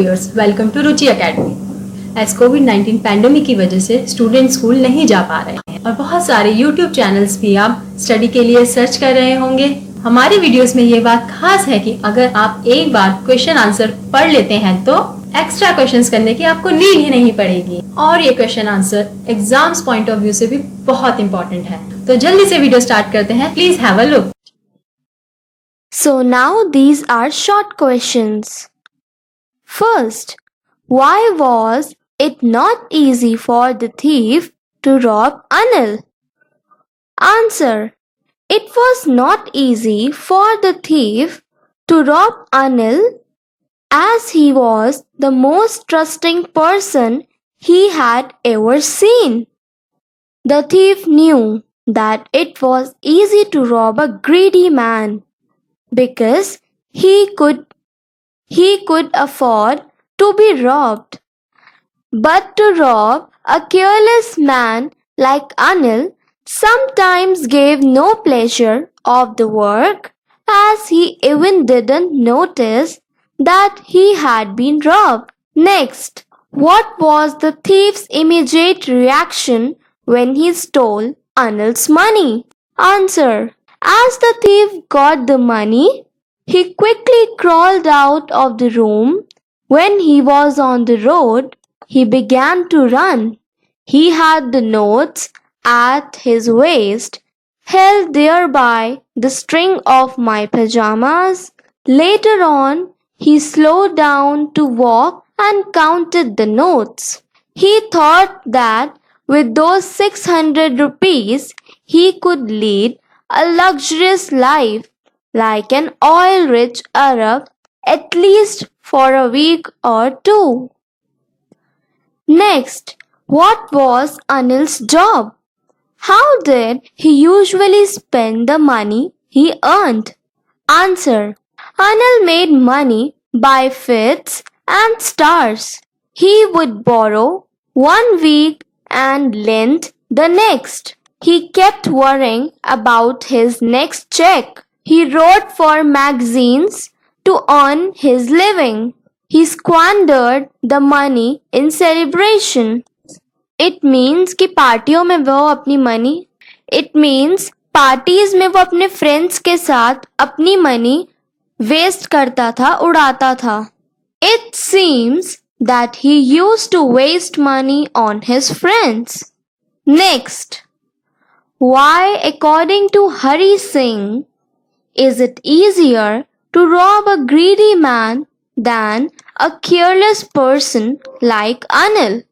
viewers, welcome to Ruchi Academy. As COVID-19 pandemic की वजह से स्टूडेंट स्कूल नहीं जा पा रहे हैं और बहुत सारे YouTube चैनल्स भी आप स्टडी के लिए सर्च कर रहे होंगे. हमारी वीडियोस में ये बात खास है कि अगर आप एक बार क्वेश्चन आंसर पढ़ लेते हैं तो एक्स्ट्रा क्वेश्चंस करने की आपको नीड ही नहीं पड़ेगी. और ये question answer exams point of view से भी बहुत इंपॉर्टेंट है. तो जल्दी से वीडियो स्टार्ट करते हैं. Please have a look. So now these are short questions. First, why was it not easy for the thief to rob Anil? Answer: it was not easy for the thief to rob Anil as he was the most trusting person he had ever seen. The thief knew that it was easy to rob a greedy man because he could afford to be robbed. But to rob a careless man like Anil sometimes gave no pleasure of the work, as he even didn't notice that he had been robbed. Next, what was the thief's immediate reaction when he stole Anil's money? Answer: as the thief got the money, he quickly crawled out of the room. When he was on the road, he began to run. He had the notes at his waist, held there by the string of my pajamas. Later on, he slowed down to walk and counted the notes. He thought that with those 600 rupees, he could lead a luxurious life like an oil-rich Arab, at least for a week or two. Next, what was Anil's job? How did he usually spend the money he earned? Answer: Anil made money by fits and starts. He would borrow one week and lend the next. He kept worrying about his next check. He wrote for magazines to earn his living. He squandered the money in celebration. It means कि पार्टियों में वो अपनी money, it means parties में वो अपने friends के साथ अपनी money waste करता था, उड़ाता था. It seems that he used to waste money on his friends. Next, why, according to Hari Singh, is it easier to rob a greedy man than a careless person like Anil?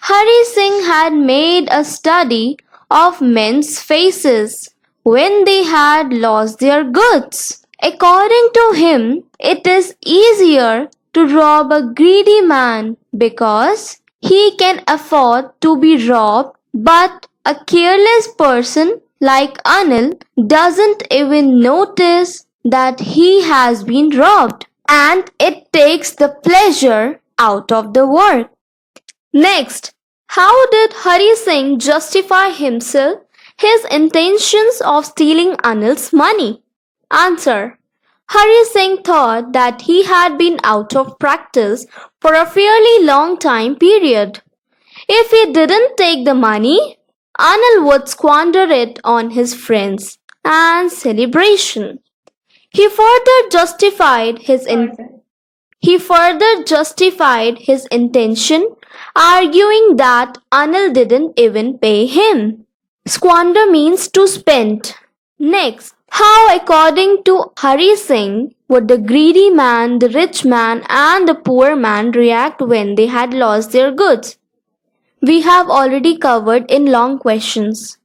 Hari Singh had made a study of men's faces when they had lost their goods. According to him, it is easier to rob a greedy man because he can afford to be robbed, but a careless person like Anil doesn't even notice that he has been robbed, and it takes the pleasure out of the work. Next, how did Hari Singh justify his intentions of stealing Anil's money? Answer: Hari Singh thought that he had been out of practice for a fairly long time period. If he didn't take the money, Anil would squander it on his friends and celebration. He further justified his intention, arguing that Anil didn't even pay him. Squander means to spend. Next, how, according to Hari Singh, would the greedy man, the rich man, and the poor man react when they had lost their goods? We have already covered in long questions.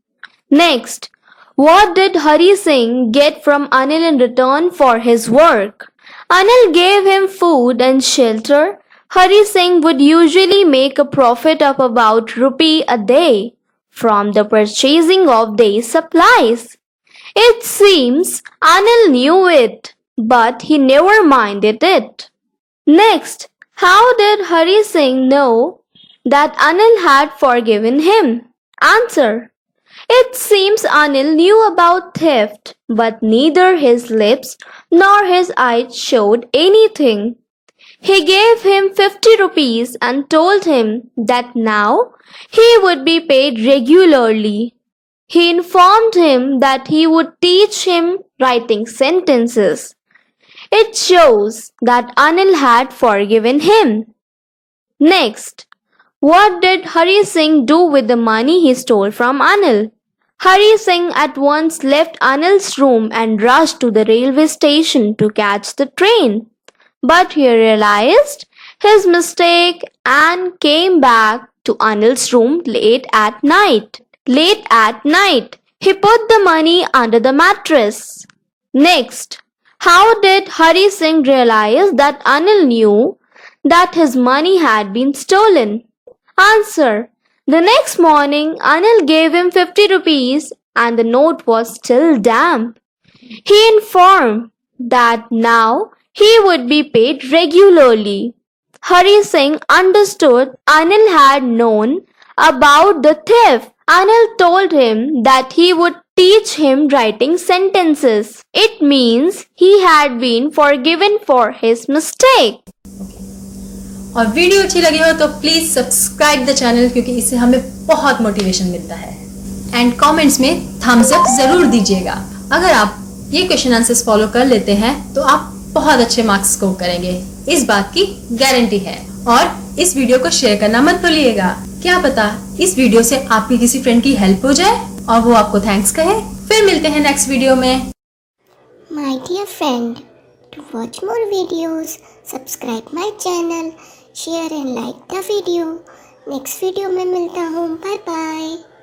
Next, what did Hari Singh get from Anil in return for his work? Anil gave him food and shelter. Hari Singh would usually make a profit of about rupee a day from the purchasing of day's supplies. It seems Anil knew it, but he never minded it. Next, how did Hari Singh know that Anil had forgiven him? Answer: it seems Anil knew about theft, but neither his lips nor his eyes showed anything. He gave him 50 rupees and told him that now he would be paid regularly. He informed him that he would teach him writing sentences. It shows that Anil had forgiven him. Next, what did Hari Singh do with the money he stole from Anil? Hari Singh at once left Anil's room and rushed to the railway station to catch the train. But he realized his mistake and came back to Anil's room late at night. He put the money under the mattress. Next, how did Hari Singh realize that Anil knew that his money had been stolen? Answer. The next morning, Anil gave him 50 rupees and the note was still damp. He informed that now he would be paid regularly. Hari Singh understood Anil had known about the theft. Anil told him that he would teach him writing sentences. It means he had been forgiven for his mistake. और video अच्छी लगी हो तो please subscribe the channel, क्योंकि इससे हमें बहुत motivation मिलता है। एंड कमेंट्स में थम्स अप जरूर दीजिएगा। अगर आप ये क्वेश्चन आंसर्स फॉलो कर लेते हैं तो आप बहुत अच्छे मार्क्स स्कोर करेंगे, इस बात की गारंटी है। और इस वीडियो को शेयर करना मत भूलिएगा। क्या पता इस वीडियो से आपकी किसी फ्रेंड की हेल्प हो जाए और वो आपको थैंक्स कहे। फिर मिलते हैं नेक्स्ट वीडियो में। My dear friend, to watch more videos, subscribe my channel, share and like the video. Next video में मिलता हूँ। Bye bye.